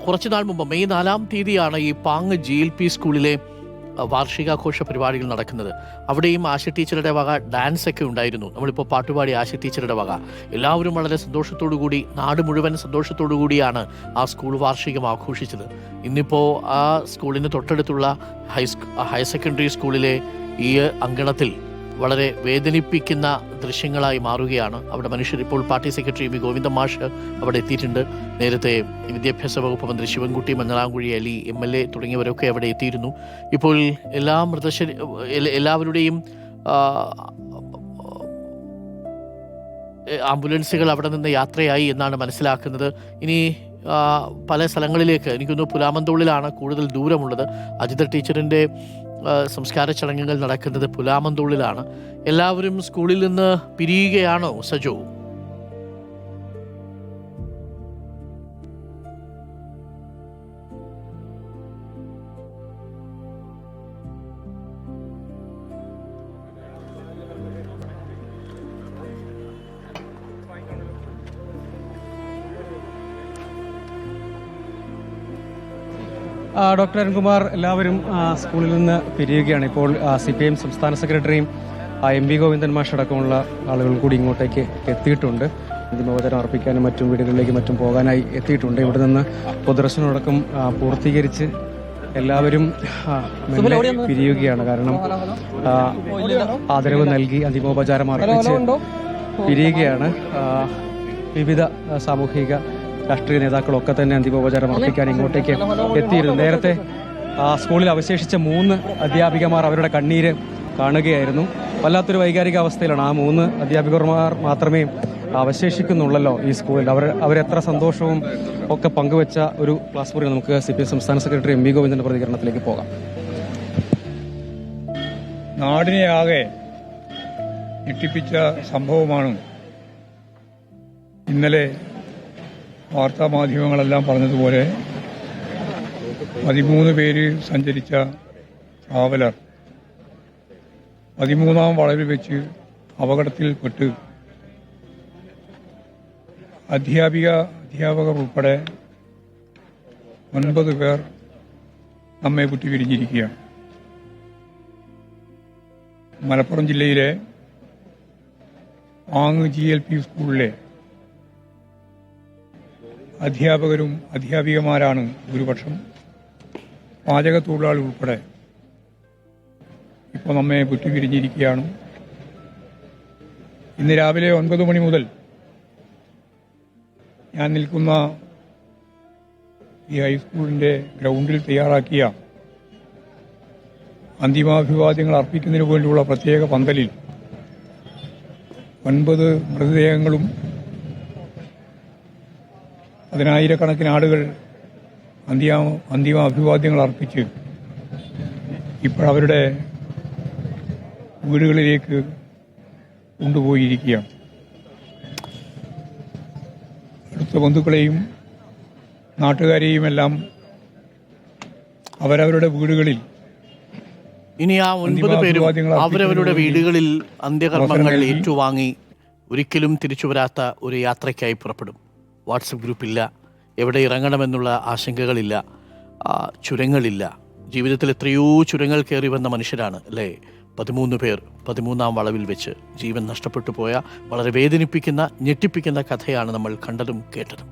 കുറച്ചു നാൾ മുമ്പ് മെയ് 4-ാം തീയതിയാണ് ഈ പാങ് GLP സ്കൂളിലെ വാർഷികാഘോഷ പരിപാടികൾ നടക്കുന്നത്. അവിടെയും ആശ ടീച്ചറുടെ വക ഡാൻസ് ഒക്കെ ഉണ്ടായിരുന്നു. നമ്മളിപ്പോൾ പാട്ടുപാടി ആശ ടീച്ചറുടെ വക. എല്ലാവരും വളരെ സന്തോഷത്തോടു കൂടി, നാട് മുഴുവൻ സന്തോഷത്തോടു കൂടിയാണ് ആ സ്കൂൾ വാർഷികം ആഘോഷിച്ചത്. ഇന്നിപ്പോൾ ആ സ്കൂളിന് തൊട്ടടുത്തുള്ള ഹയർ സെക്കൻഡറി സ്കൂളിലെ ഈ അങ്കണത്തിൽ വളരെ വേദനിപ്പിക്കുന്ന ദൃശ്യങ്ങളായി മാറുകയാണ്. അവിടെ മനുഷ്യർ, ഇപ്പോൾ പാർട്ടി സെക്രട്ടറി വി ഗോവിന്ദൻ മാഷ് അവിടെ എത്തിയിട്ടുണ്ട്. നേരത്തെ വിദ്യാഭ്യാസ വകുപ്പ് മന്ത്രി ശിവൻകുട്ടി, മഞ്ഞളാംകുഴി അലി MLA തുടങ്ങിയവരൊക്കെ അവിടെ എത്തിയിരുന്നു. ഇപ്പോൾ എല്ലാവരുടെയും ആംബുലൻസുകൾ അവിടെ നിന്ന് യാത്രയായി എന്നാണ് മനസ്സിലാക്കുന്നത്. ഇനി പല സ്ഥലങ്ങളിലേക്ക്, എനിക്കൊന്ന് പുലാമന്തോളിലാണ് കൂടുതൽ ദൂരമുള്ളത്. അജിത ടീച്ചറിൻ്റെ സംസ്കാര ചടങ്ങുകൾ നടക്കുന്നത് പുലാമന്തോളിലാണ്. എല്ലാവരും സ്കൂളിൽ നിന്ന് പിരിയുകയാണോ സജോ? ഡോക്ടർ അരുൺകുമാർ, എല്ലാവരും സ്കൂളിൽ നിന്ന് പിരിയുകയാണ്. ഇപ്പോൾ CPIM സംസ്ഥാന സെക്രട്ടറിയും MV ഗോവിന്ദൻ മാഷ് അടക്കമുള്ള ആളുകൾ കൂടി ഇങ്ങോട്ടേക്ക് എത്തിയിട്ടുണ്ട്. അന്തിമോപചാരം അർപ്പിക്കാനും മറ്റും വീടുകളിലേക്ക് മറ്റും പോകാനായി എത്തിയിട്ടുണ്ട്. ഇവിടെ നിന്ന് പൊതുദർശനമടക്കം പൂർത്തീകരിച്ച് എല്ലാവരും പിരിയുകയാണ്. കാരണം ആദരവ് നൽകി അന്തിമോപചാരം അർപ്പിച്ച് പിരിയുകയാണ്. വിവിധ സാമൂഹിക രാഷ്ട്രീയ നേതാക്കളൊക്കെ തന്നെ അന്തിമോപചാരം അർപ്പിക്കാൻ ഇങ്ങോട്ടേക്ക് എത്തിയിരുന്നു. നേരത്തെ സ്കൂളിൽ അവശേഷിച്ച 3 അധ്യാപികമാർ അവരുടെ കണ്ണീര് കാണുകയായിരുന്നു. വല്ലാത്തൊരു വൈകാരിക അവസ്ഥയിലാണ്. ആ 3 അധ്യാപികമാർ മാത്രമേ അവശേഷിക്കുന്നുള്ളല്ലോ ഈ സ്കൂളിൽ. അവരെത്ര സന്തോഷവും ഒക്കെ പങ്കുവെച്ച ഒരു ക്ലാസ് മുറി നമുക്ക് CPIM സംസ്ഥാന സെക്രട്ടറി MV ഗോവിന്ദന്റെ പ്രതികരണത്തിലേക്ക് പോകാം. നാടിനെ ആകെ ഞെട്ടിപ്പിച്ച സംഭവമാണ് ഇന്നലെ വാർത്താമാധ്യമങ്ങളെല്ലാം പറഞ്ഞതുപോലെ 13 പേര് സഞ്ചരിച്ച ട്രാവലർ 13-ാം വളവിൽ വെച്ച് അപകടത്തിൽപ്പെട്ട് അധ്യാപകർ ഉൾപ്പെടെ 9 പേർ നമ്മെ വിട്ടുപിരിഞ്ഞിരിക്കുകയാണ്. മലപ്പുറം ജില്ലയിലെ പാങ് GLP സ്കൂളിലെ അധ്യാപകരും അധ്യാപികമാരാണ് ഭൂരിപക്ഷം. പാചകത്തൊഴിലാളി ഉൾപ്പെടെ ഇപ്പോൾ നമ്മെ വിട്ടുപിരിഞ്ഞിരിക്കുകയാണ്. ഇന്ന് രാവിലെ 9 മണി മുതൽ ഞാൻ നിൽക്കുന്ന ഈ ഹൈസ്കൂളിന്റെ ഗ്രൗണ്ടിൽ തയ്യാറാക്കിയ അന്തിമാഭിവാദ്യങ്ങൾ അർപ്പിക്കുന്നതിന് വേണ്ടിയുള്ള പ്രത്യേക പന്തലിൽ 9 മൃതദേഹങ്ങളും 10,000-കണക്കിന് ആളുകൾ അന്തിമ അഭിവാദ്യങ്ങൾ അർപ്പിച്ച് ഇപ്പോഴവരുടെ വീടുകളിലേക്ക് കൊണ്ടുപോയിരിക്കുകയാണ്. അടുത്ത ബന്ധുക്കളെയും നാട്ടുകാരെയും എല്ലാം അവരവരുടെ വീടുകളിൽ, ഇനി ആ 9 പേരും അവരവരുടെ വീടുകളിൽ അന്ത്യകർമ്മങ്ങൾ ഏറ്റുവാങ്ങി ഒരിക്കലും തിരിച്ചു വരാത്ത ഒരു യാത്രയ്ക്കായി പുറപ്പെടും. വാട്സപ്പ് ഗ്രൂപ്പില്ല, എവിടെ ഇറങ്ങണമെന്നുള്ള ആശങ്കകളില്ല, ചുരങ്ങളില്ല. ജീവിതത്തിൽ എത്രയോ ചുരങ്ങൾ കയറി വന്ന മനുഷ്യരാണ് അല്ലേ 13 പേർ 13-ാം വളവിൽ വെച്ച് ജീവൻ നഷ്ടപ്പെട്ടു പോയ വളരെ വേദനിപ്പിക്കുന്ന, ഞെട്ടിപ്പിക്കുന്ന കഥയാണ് നമ്മൾ കണ്ടതും കേട്ടതും.